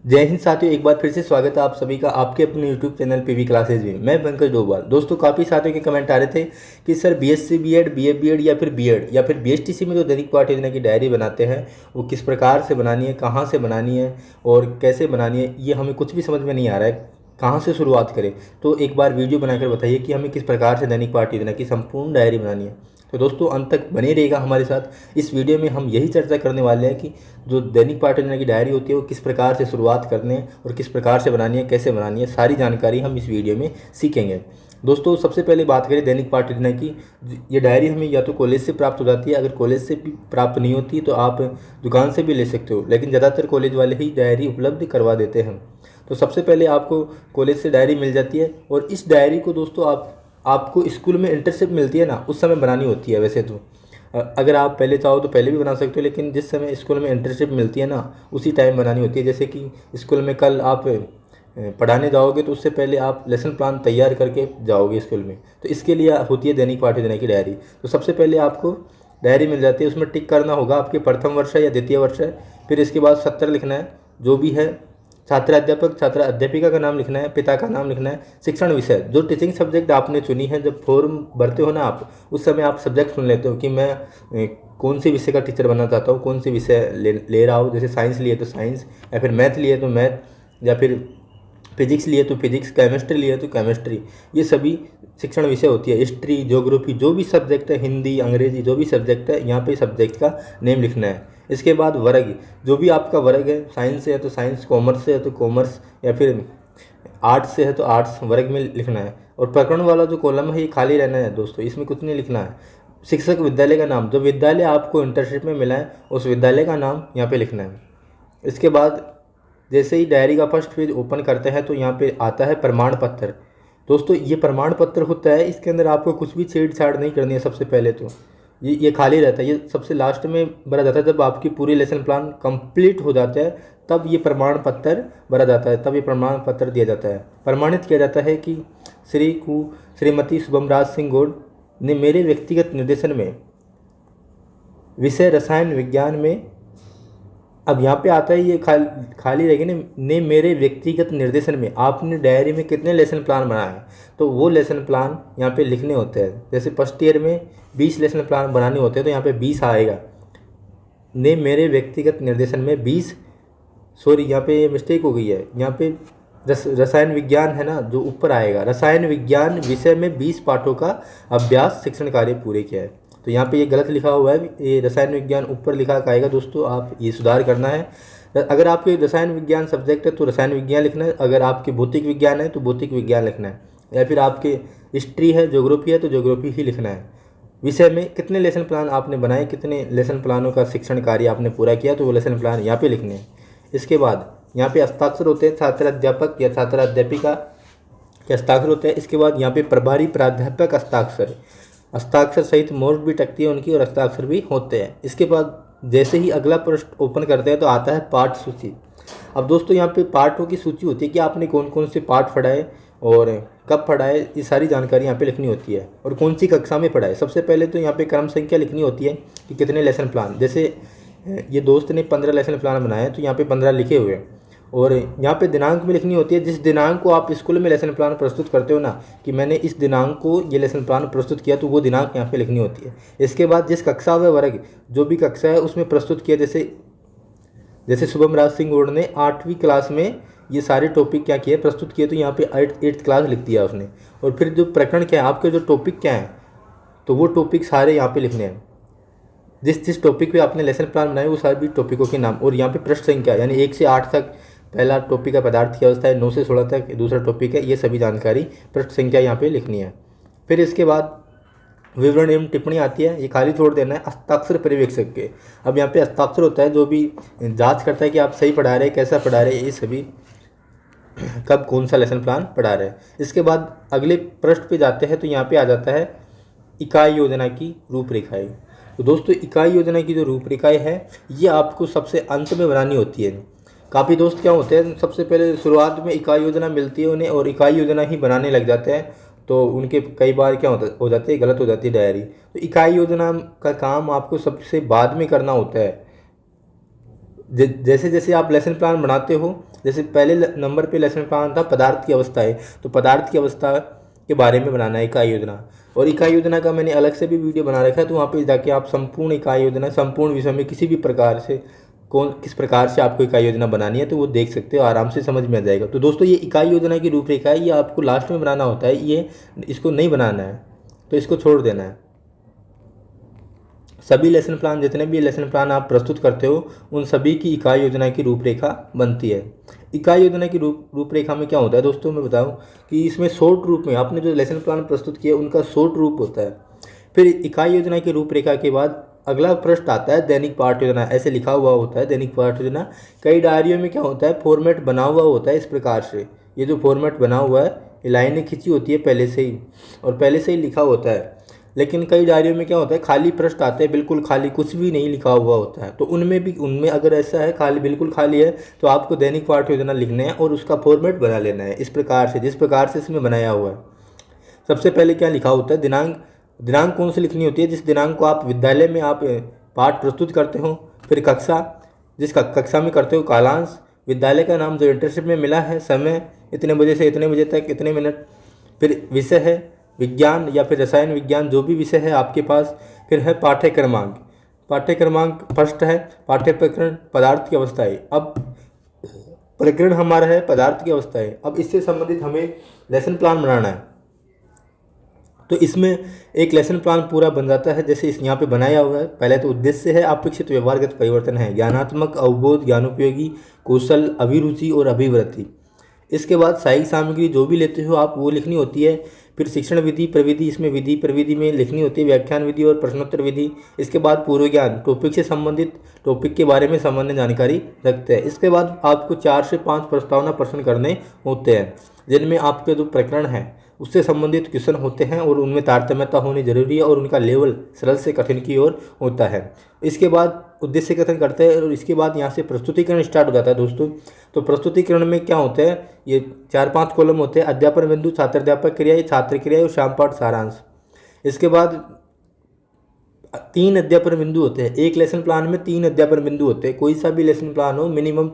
जय हिंद साथियों, एक बार फिर से स्वागत है आप सभी का आपके अपने यूट्यूब चैनल पीवी क्लासेज में। मैं पंकज डोभाल। दोस्तों, काफ़ी साथियों के कमेंट आ रहे थे कि sir BSc BEd, BA BEd या फिर बीएसटीसी में जो दैनिक पाठ योजना की डायरी बनाते हैं वो किस प्रकार से बनानी है, कहाँ से बनानी है और कैसे बनानी है, ये हमें कुछ भी समझ में नहीं आ रहा है। कहाँ से शुरुआत करें? तो एक बार वीडियो बनाकर बताइए कि हमें किस प्रकार से दैनिक पाठ योजना की संपूर्ण डायरी बनानी है। तो दोस्तों, अंत तक बने रहेगा हमारे साथ। इस वीडियो में हम यही चर्चा करने वाले हैं कि जो दैनिक पाठ योजना की डायरी होती है वो किस प्रकार से शुरुआत करने और किस प्रकार से बनानी है, कैसे बनानी है, सारी जानकारी हम इस वीडियो में सीखेंगे। दोस्तों, सबसे पहले बात करें दैनिक पाठ योजना की। ये डायरी हमें या तो कॉलेज से प्राप्त हो जाती है, अगर कॉलेज से भी प्राप्त नहीं होती तो आप दुकान से भी ले सकते हो, लेकिन ज़्यादातर कॉलेज वाले ही डायरी उपलब्ध करवा देते हैं। तो सबसे पहले आपको कॉलेज से डायरी मिल जाती है और इस डायरी को दोस्तों आपको स्कूल में इंटर्नशिप मिलती है ना, उस समय बनानी होती है। वैसे तो अगर आप पहले चाहो तो पहले भी बना सकते हो, लेकिन जिस समय स्कूल में इंटर्नशिप मिलती है ना, उसी टाइम बनानी होती है। जैसे कि स्कूल में कल आप पढ़ाने जाओगे तो उससे पहले आप लेसन प्लान तैयार करके जाओगे स्कूल में, तो इसके लिए होती है दैनिक पाठ योजना की डायरी। तो सबसे पहले आपको डायरी मिल जाती है, उसमें टिक करना होगा आपके प्रथम वर्ष है या द्वितीय वर्ष है। फिर इसके बाद 70 लिखना है, जो भी है। छात्र अध्यापक छात्र अध्यापिका का नाम लिखना है, पिता का नाम लिखना है, शिक्षण विषय जो टीचिंग सब्जेक्ट आपने चुनी है। जब फॉर्म भरते हो ना आप, उस समय आप सब्जेक्ट चुन लेते हो कि मैं कौन से विषय का टीचर बनना चाहता हूँ, कौन से विषय ले रहा हूँ। जैसे साइंस लिए तो साइंस, या फिर मैथ लिए तो मैथ, या फिर फिजिक्स लिए तो फिजिक्स, केमिस्ट्री लिए तो केमिस्ट्री। ये सभी शिक्षण विषय होती है। हिस्ट्री, ज्योग्राफी, जो भी सब्जेक्ट है, हिंदी, अंग्रेजी, जो भी सब्जेक्ट है, यहाँ पे सब्जेक्ट का नेम लिखना है। इसके बाद वर्ग, जो भी आपका वर्ग है, साइंस से है तो साइंस, कॉमर्स से है तो कॉमर्स, या फिर आर्ट्स से है तो आर्ट्स वर्ग में लिखना है। और प्रकरण वाला जो कॉलम है ये खाली रहना है दोस्तों, इसमें कुछ नहीं लिखना है। शिक्षक विद्यालय का नाम, जो विद्यालय आपको इंटर्नशिप में मिला है उस विद्यालय का नाम यहाँ पे लिखना है। इसके बाद जैसे ही डायरी का फर्स्ट पेज ओपन करते हैं तो यहाँ पे आता है प्रमाण पत्र। दोस्तों, ये प्रमाण पत्र होता है, इसके अंदर आपको कुछ भी छेड़छाड़ नहीं करनी है। सबसे पहले तो ये खाली रहता है, ये सबसे लास्ट में भरा जाता है। जब आपकी पूरी लेसन प्लान कंप्लीट हो जाता है तब ये प्रमाण पत्र भरा जाता है, तब ये प्रमाण पत्र दिया जाता है। प्रमाणित किया जाता है कि श्रीमती शुभम राज सिंह गौड़ ने मेरे व्यक्तिगत निर्देशन में विषय रसायन विज्ञान में, अब यहाँ पे आता है ये खाली रहेगी ना, ने मेरे व्यक्तिगत निर्देशन में आपने डायरी में कितने लेसन प्लान बनाए हैं, तो वो लेसन प्लान यहाँ पे लिखने होते हैं। जैसे फर्स्ट ईयर में 20 लेसन प्लान बनाने होते हैं तो यहाँ पे 20 आएगा। ने मेरे व्यक्तिगत निर्देशन में 20, सॉरी यहाँ पे मिस्टेक हो गई है, यहाँ पे रसायन विज्ञान है ना जो ऊपर आएगा। रसायन विज्ञान विषय में 20 पाठों का अभ्यास शिक्षण कार्य पूरे किया है, तो यहाँ पे ये गलत लिखा हुआ है। ये रसायन विज्ञान ऊपर लिखा आएगा दोस्तों, आप ये सुधार करना है। अगर आपके रसायन विज्ञान सब्जेक्ट है तो रसायन विज्ञान लिखना है, अगर आपके भौतिक विज्ञान है तो भौतिक विज्ञान लिखना है, या फिर आपके हिस्ट्री है, ज्योग्राफी है तो ज्योग्राफी ही लिखना है। विषय में कितने लेसन प्लान आपने बनाए, कितने लेसन प्लानों का शिक्षण कार्य आपने पूरा किया, तो वो लेसन प्लान यहाँ पे लिखने हैं। इसके बाद यहाँ पे हस्ताक्षर होते हैं, छात्र अध्यापक या छात्र अध्यापिका के हस्ताक्षर होते हैं। इसके बाद यहाँ पे प्रभारी प्राध्यापक हस्ताक्षर, हस्ताक्षर सहित मोहर भी टकती है उनकी और हस्ताक्षर भी होते हैं। इसके बाद जैसे ही अगला पृष्ठ ओपन करते हैं तो आता है पाठ सूची। अब दोस्तों, यहाँ पे पाठों की सूची होती है कि आपने कौन कौन से पाठ पढ़ाए और कब पढ़ाए, ये सारी जानकारी यहाँ पे लिखनी होती है, और कौन सी कक्षा में पढ़ाए। सबसे पहले तो यहाँ पे क्रम संख्या लिखनी होती है कि कितने लेसन प्लान। जैसे ये दोस्त ने 15 लेसन प्लान बनाए तो यहाँ पे 15 लिखे हुए हैं, और यहाँ पे दिनांक में लिखनी होती है। जिस दिनांक को आप स्कूल में लेसन प्लान प्रस्तुत करते हो ना, कि मैंने इस दिनांक को ये लेसन प्लान प्रस्तुत किया, तो वो दिनांक यहाँ पे लिखनी होती है। इसके बाद जिस कक्षा व वर्ग, जो भी कक्षा है उसमें प्रस्तुत किया, जैसे शुभम राज सिंह गौड़ ने 8वीं क्लास में ये सारे टॉपिक क्या किए, प्रस्तुत किए, तो यहाँ पे 8th क्लास लिख दिया उसने। और फिर जो प्रकरण क्या है, आपके जो टॉपिक क्या है, तो वो टॉपिक सारे यहाँ पे लिखने हैं। जिस टॉपिक पे आपने लेसन प्लान बनाए वो सारे भी टॉपिकों के नाम, और यहाँ पे पृष्ठ संख्या, यानी 1 से 8 तक पहला टॉपिक है पदार्थ की अवस्था है, 9 से 16 तक दूसरा टॉपिक है। ये सभी जानकारी पृष्ठ संख्या यहाँ पे लिखनी है। फिर इसके बाद विवरण एवं टिप्पणी आती है, ये खाली छोड़ देना है हस्ताक्षर पर्यवेक्षक के। अब यहाँ पे हस्ताक्षर होता है जो भी जांच करता है कि आप सही पढ़ा रहे हैं, कैसा पढ़ा रहे हैं, ये सभी कब कौन सा लेसन प्लान पढ़ा रहे हैं। इसके बाद अगले पृष्ठ पे जाते हैं तो यहाँ पे आ जाता है इकाई योजना की रूपरेखाएं। तो दोस्तों, इकाई योजना की जो रूपरेखाएं है ये आपको सबसे अंत में बनानी होती है। काफ़ी दोस्त क्या होते हैं, सबसे पहले शुरुआत में इकाई योजना मिलती है उन्हें और इकाई योजना ही बनाने लग जाते हैं, तो उनके कई बार क्या हो जाती है, गलत हो जाती है डायरी। तो इकाई योजना का काम आपको सबसे बाद में करना होता है। जैसे जैसे आप लेसन प्लान बनाते हो, जैसे पहले नंबर पे लेसन प्लान था पदार्थ की अवस्थाएं, तो पदार्थ की अवस्था के बारे में बनाना है इकाई योजना। और इकाई योजना का मैंने अलग से भी वीडियो बना रखा है, तो वहाँ पे जाके आप संपूर्ण इकाई योजना, संपूर्ण विषय में किसी भी प्रकार से किस प्रकार से आपको इकाई योजना बनानी है तो वो देख सकते हो, आराम से समझ में आ जाएगा। तो दोस्तों ये इकाई योजना की रूपरेखा है, ये आपको लास्ट में बनाना होता है, ये इसको नहीं बनाना है तो इसको छोड़ देना है। सभी लेसन प्लान, जितने भी लेसन प्लान आप प्रस्तुत करते हो उन सभी की इकाई योजना की रूपरेखा बनती है। इकाई योजना की रूपरेखा में क्या होता है दोस्तों, मैं बताऊं कि इसमें शॉर्ट रूप में आपने जो लेसन प्लान प्रस्तुत किया उनका शॉर्ट रूप होता है। फिर इकाई योजना की रूपरेखा के बाद अगला प्रश्न आता है दैनिक पाठ्य योजना, ऐसे लिखा हुआ होता है दैनिक पाठ्य योजना। कई डायरियों में क्या होता है, फॉर्मेट बना हुआ होता है इस प्रकार से, ये जो फॉर्मेट बना हुआ है ये लाइनें खींची होती है पहले से ही और पहले से ही लिखा होता है। लेकिन कई डायरियों में क्या होता है, खाली पृष्ठ आते हैं, बिल्कुल खाली, कुछ भी नहीं लिखा हुआ होता है। तो उनमें अगर ऐसा है खाली, बिल्कुल खाली है, तो आपको दैनिक पाठ्य योजना लिखना है और उसका फॉर्मेट बना लेना है इस प्रकार से, जिस प्रकार से इसमें बनाया हुआ है। सबसे पहले क्या लिखा होता है, दिनांक कौन सी लिखनी होती है, जिस दिनांक को आप विद्यालय में आप पाठ प्रस्तुत करते हो। फिर कक्षा, जिस कक्षा में करते हो, कालांश, विद्यालय का नाम जो इंटर्नशिप में मिला है, समय इतने बजे से इतने बजे तक इतने मिनट। फिर विषय है विज्ञान या फिर रसायन विज्ञान, जो भी विषय है आपके पास। फिर है पाठ्यक्रमांक फर्स्ट है पाठ्य प्रकरण पदार्थ की अवस्थाएं। अब प्रकरण हमारा है पदार्थ की अवस्थाएं। अब इससे संबंधित हमें लेसन प्लान बनाना है, तो इसमें एक लेसन प्लान पूरा बन जाता है जैसे इस यहाँ पे बनाया हुआ है। पहले तो उद्देश्य है, अपेक्षित व्यवहारगत परिवर्तन है, ज्ञानात्मक, अवबोध, ज्ञानोपयोगी, कौशल, अभिरुचि और अभिवृत्ति। इसके बाद सहायक सामग्री जो भी लेते हो आप वो लिखनी होती है। फिर शिक्षण विधि प्रविधि, इसमें विधि प्रविधि में लिखनी होती है व्याख्यान विधि और प्रश्नोत्तर विधि। इसके बाद पूर्व ज्ञान, टॉपिक से संबंधित, टॉपिक के बारे में सामान्य जानकारी रखते हैं। इसके बाद आपको 4 से 5 प्रस्तावना प्रश्न करने होते हैं जिनमें आपके जो प्रकरण है उससे संबंधित क्वेश्चन होते हैं और उनमें तारतम्यता होनी जरूरी है और उनका लेवल सरल से कठिन की ओर होता है। इसके बाद उद्देश्य कथन करते हैं और इसके बाद यहाँ से प्रस्तुतिकरण स्टार्ट हो जाता है दोस्तों। तो प्रस्तुतिकरण में क्या होता है, ये 4-5 कॉलम होते हैं। अध्यापन बिंदु, छात्राध्यापक क्रिया, छात्र क्रिया और श्याम पाठ सारांश। इसके बाद 3 अध्यापन बिंदु होते हैं। एक लेसन प्लान में 3 अध्यापन बिंदु होते हैं। कोई सा भी लेसन प्लान हो, मिनिमम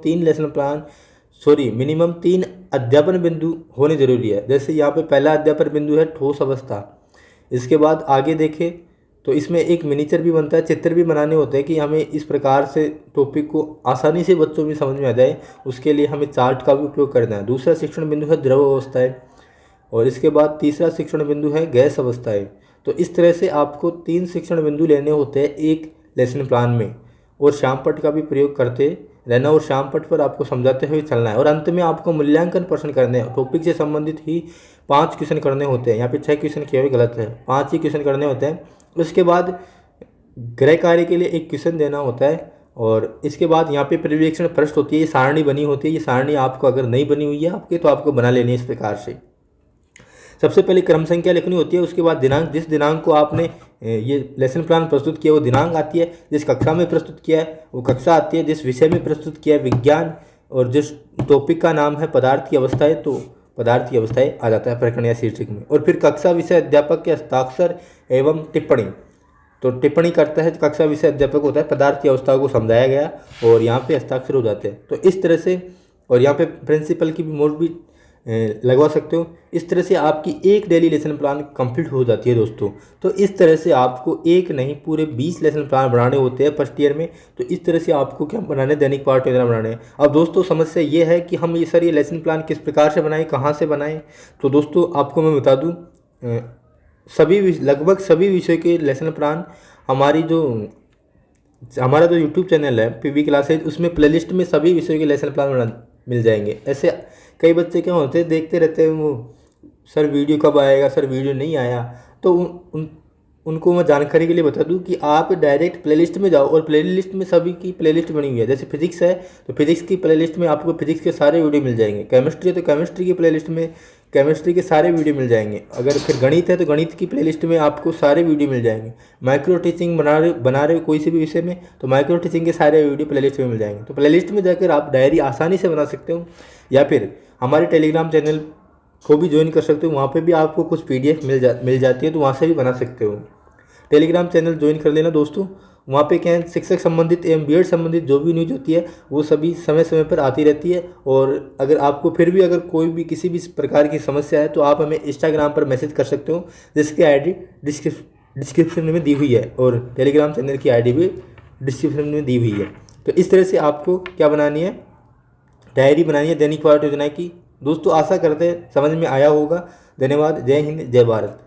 3 अध्यापन बिंदु होने जरूरी है। जैसे यहाँ पे पहला अध्यापन बिंदु है ठोस अवस्था। इसके बाद आगे देखें तो इसमें एक मिनीचर भी बनता है, चित्र भी बनाने होते हैं कि हमें इस प्रकार से टॉपिक को आसानी से बच्चों में समझ में आ जाए, उसके लिए हमें चार्ट का भी उपयोग करना है। दूसरा शिक्षण बिंदु है द्रव अवस्थाएं और इसके बाद तीसरा शिक्षण बिंदु है गैस अवस्थाएं। तो इस तरह से आपको 3 शिक्षण बिंदु लेने होते हैं एक लेसन प्लान में और श्यामपट्ट का भी प्रयोग करते रहना और श्यामपट्ट पर आपको समझाते हुए चलना है। और अंत में आपको मूल्यांकन प्रश्न करने हैं। टॉपिक से संबंधित ही 5 क्वेश्चन करने होते हैं। यहाँ पे 6 क्वेश्चन किए हुए गलत है, 5 ही क्वेश्चन करने होते हैं। उसके बाद गृह कार्य के लिए 1 क्वेश्चन देना होता है और इसके बाद यहाँ पे पर्यवेक्षण पृष्ठ होती है, ये सारणी बनी होती है। ये सारणी आपको अगर नहीं बनी हुई है आपके तो आपको बना लेनी है इस प्रकार से। सबसे पहले क्रम संख्या लिखनी होती है, उसके बाद दिनांक, जिस दिनांक को आपने ये लेसन प्लान प्रस्तुत किया वो दिनांक आती है, जिस कक्षा में प्रस्तुत किया है वो कक्षा आती है, जिस विषय में प्रस्तुत किया है विज्ञान, और जिस टॉपिक का नाम है पदार्थ की अवस्थाएं तो पदार्थ की अवस्थाएं आ जाता है प्रकरण या शीर्षक में। और फिर कक्षा विषय अध्यापक के हस्ताक्षर एवं टिप्पणी, तो टिप्पणी करता है कक्षा विषय अध्यापक होता है, पदार्थ की अवस्थाओं को समझाया गया और यहाँ पे हस्ताक्षर हो जाते हैं। तो इस तरह से, और यहाँ पे प्रिंसिपल की भी नोट भी लगवा सकते हो। इस तरह से आपकी एक डेली लेसन प्लान कंप्लीट हो जाती है दोस्तों। तो इस तरह से आपको एक नहीं पूरे 20 लेसन प्लान बनाने होते हैं फर्स्ट ईयर में। तो इस तरह से आपको क्या बनाने, दैनिक पाठ्य योजना बनाने हैं। अब दोस्तों समस्या ये है कि हम ये लेसन प्लान किस प्रकार से बनाएं, कहाँ से बनाएं। तो दोस्तों आपको मैं बता दूँ, लगभग सभी विषय के लेसन प्लान हमारा जो यूट्यूब चैनल है पीवी क्लासेज, उसमें प्लेलिस्ट में सभी विषयों के लेसन प्लान मिल जाएंगे। ऐसे कई बच्चे क्या होते हैं, देखते रहते हैं वो सर वीडियो कब आएगा, सर वीडियो नहीं आया। तो उनको मैं जानकारी के लिए बता दूं कि आप डायरेक्ट प्लेलिस्ट में जाओ और प्लेलिस्ट में सभी की प्लेलिस्ट बनी हुई है। जैसे फिजिक्स है तो फिजिक्स की प्लेलिस्ट में आपको फिजिक्स के सारे वीडियो मिल जाएंगे। केमिस्ट्री है तो केमिस्ट्री की प्लेलिस्ट में केमिस्ट्री के सारे वीडियो मिल जाएंगे। अगर फिर गणित है तो गणित की प्लेलिस्ट में आपको सारे वीडियो मिल जाएंगे। माइक्रो टीचिंग बना रहे हो कोई से भी विषय में तो माइक्रो टीचिंग के सारे वीडियो प्लेलिस्ट में मिल जाएंगे। तो प्लेलिस्ट में जाकर आप डायरी आसानी से बना सकते हो, या फिर हमारे टेलीग्राम चैनल को भी ज्वाइन कर सकते हो। वहाँ पे भी आपको कुछ PDF मिल जाती है, तो वहाँ से भी बना सकते हो। टेलीग्राम चैनल ज्वाइन कर लेना दोस्तों, वहाँ पे क्या है, शिक्षक संबंधित एवं बीएड संबंधित जो भी न्यूज होती है वो सभी समय समय पर आती रहती है। और अगर आपको फिर भी अगर कोई भी किसी भी प्रकार की समस्या है तो आप हमें इंस्टाग्राम पर मैसेज कर सकते हो, जिसकी आईडी डिस्क्रिप्शन में दी हुई है, और टेलीग्राम चैनल की आईडी भी डिस्क्रिप्शन में दी हुई है। तो इस तरह से आपको क्या बनानी है, डायरी बनानी है दैनिक पाठ योजना की। दोस्तों आशा करते हैं समझ में आया होगा। धन्यवाद। जय हिंद, जय भारत।